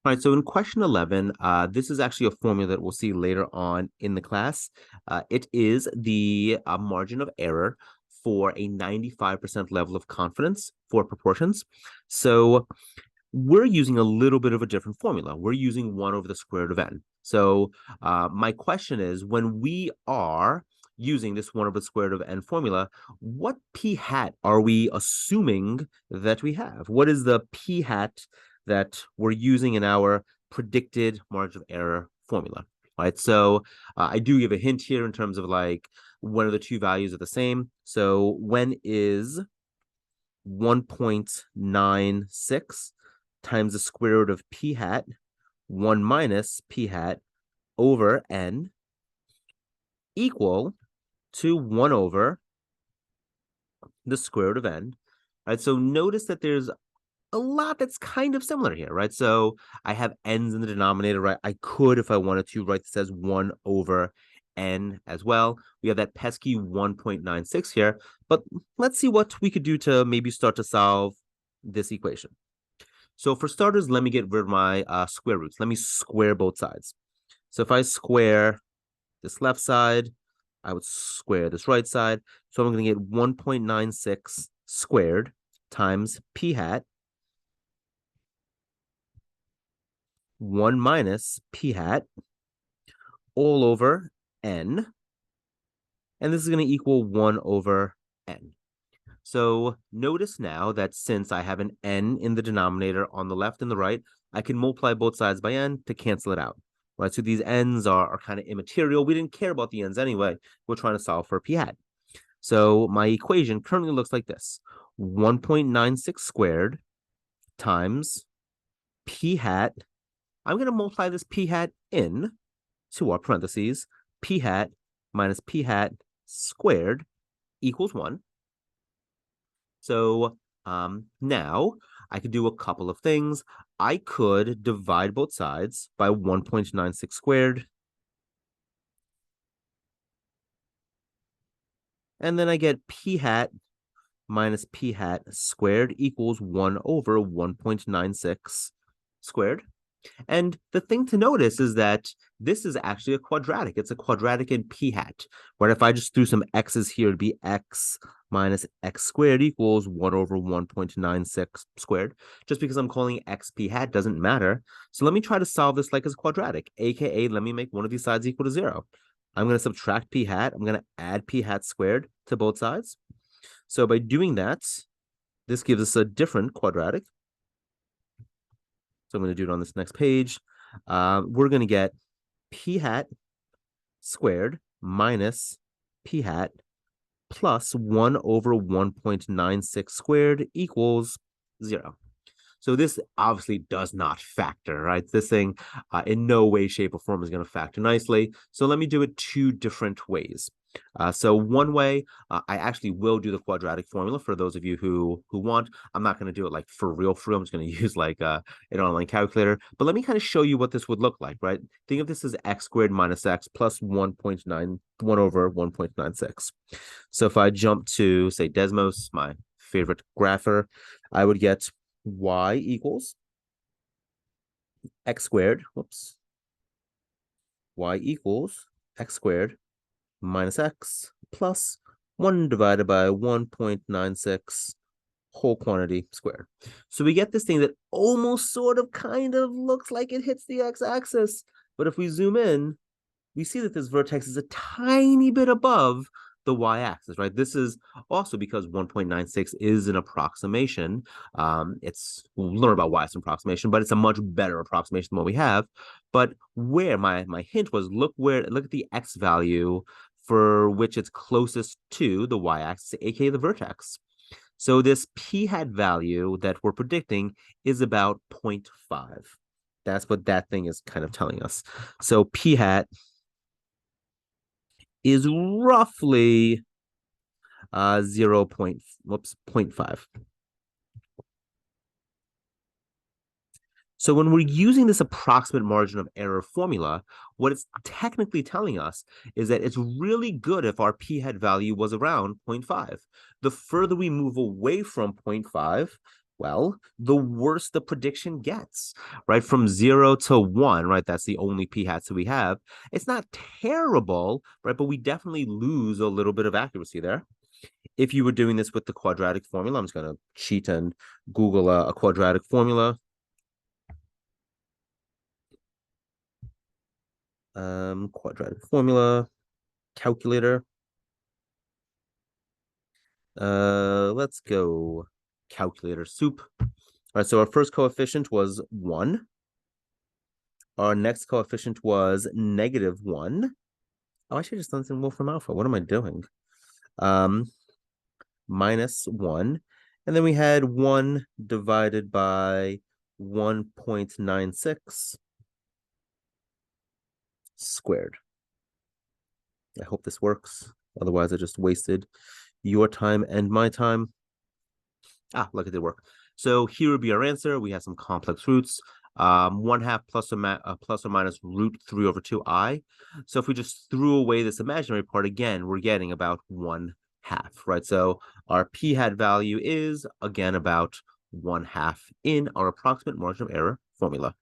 All right, so in question 11, this is actually a formula that we'll see later on in the class. It is the margin of error for a 95% level of confidence for proportions. So we're using a little bit of a different formula. We're using 1 over the square root of n. So my question is, when we are using this 1 over the square root of n formula, what p hat are we assuming that we have? What is the p hat that we're using in our predicted margin of error formula? Right. So I do give a hint here in terms of like when are the two values are the same. So when is 1.96 times the square root of p hat 1 minus p hat over n equal to 1 over the square root of n. Right. So notice that there's a lot that's kind of similar here, right? So I have n's in the denominator, right? I could, if I wanted to, write this as 1 over n as well. We have that pesky 1.96 here, but let's see what we could do to maybe start to solve this equation. So for starters, let me get rid of my square roots. Let me square both sides. So if I square this left side, I would square this right side. So I'm going to get 1.96 squared times p hat 1 minus p hat all over n. And this is going to equal 1 over n. So notice now that since I have an n in the denominator on the left and the right, I can multiply both sides by n to cancel it out. Right? So these n's are kind of immaterial. We didn't care about the n's anyway. We're trying to solve for p hat. So my equation currently looks like this. 1.96 squared times p hat. I'm going to multiply this p hat in to our parentheses. P hat minus p hat squared equals 1. So now I could do a couple of things. I could divide both sides by 1.96 squared. And then I get p hat minus p hat squared equals 1 over 1.96 squared. And the thing to notice is that this is actually a quadratic. It's a quadratic in p hat. Right? If I just threw some x's here, it'd be x minus x squared equals 1 over 1.96 squared. Just because I'm calling x p hat doesn't matter. So let me try to solve this like it's quadratic, aka let me make one of these sides equal to 0. I'm going to subtract p hat. I'm going to add p hat squared to both sides. So by doing that, this gives us a different quadratic. So I'm going to do it on this next page. We're going to get p hat squared minus p hat plus 1 over 1.96 squared equals 0. So this obviously does not factor, right? This thing in no way, shape, or form is going to factor nicely. So let me do it two different ways. So one way, I actually will do the quadratic formula for those of you who want. I'm not going to do it like for real. I'm just going to use like an online calculator. But let me kind of show you what this would look like, right? Think of this as x squared minus x plus 1.9, 1 over 1.96. So if I jump to, say, Desmos, my favorite grapher, I would get y equals x squared. Whoops. Y equals x squared minus x plus 1 divided by 1.96 whole quantity squared. So we get this thing that almost sort of kind of looks like it hits the x-axis. But if we zoom in, we see that this vertex is a tiny bit above the y-axis, right? This is also because 1.96 is an approximation. We'll learn about why it's an approximation, but it's a much better approximation than what we have. But where my hint was, look at the x value for which it's closest to the y-axis, aka the vertex. So this p hat value that we're predicting is about 0.5. That's what that thing is kind of telling us. So p hat is roughly 0.5. So when we're using this approximate margin of error formula, what it's technically telling us is that it's really good if our p hat value was around 0.5. The further we move away from 0.5, Well, the worse the prediction gets, right? From 0 to 1, right? That's the only p hats that we have. It's not terrible, right? But we definitely lose a little bit of accuracy there. If you were doing this with the quadratic formula, I'm just going to cheat and Google a quadratic formula. Quadratic formula, calculator. Let's go calculator soup. All right, so our first coefficient was 1. Our next coefficient was -1. Oh, I should have just done some Wolfram Alpha. What am I doing? -1. And then we had 1 divided by 1.96 squared. I hope this works. Otherwise, I just wasted your time and my time. Ah, look, it did work. So here would be our answer. We have some complex roots. 1/2 plus or minus root 3 over 2i. So if we just threw away this imaginary part again, we're getting about 1/2, right? So our p hat value is again about 1/2 in our approximate margin of error formula.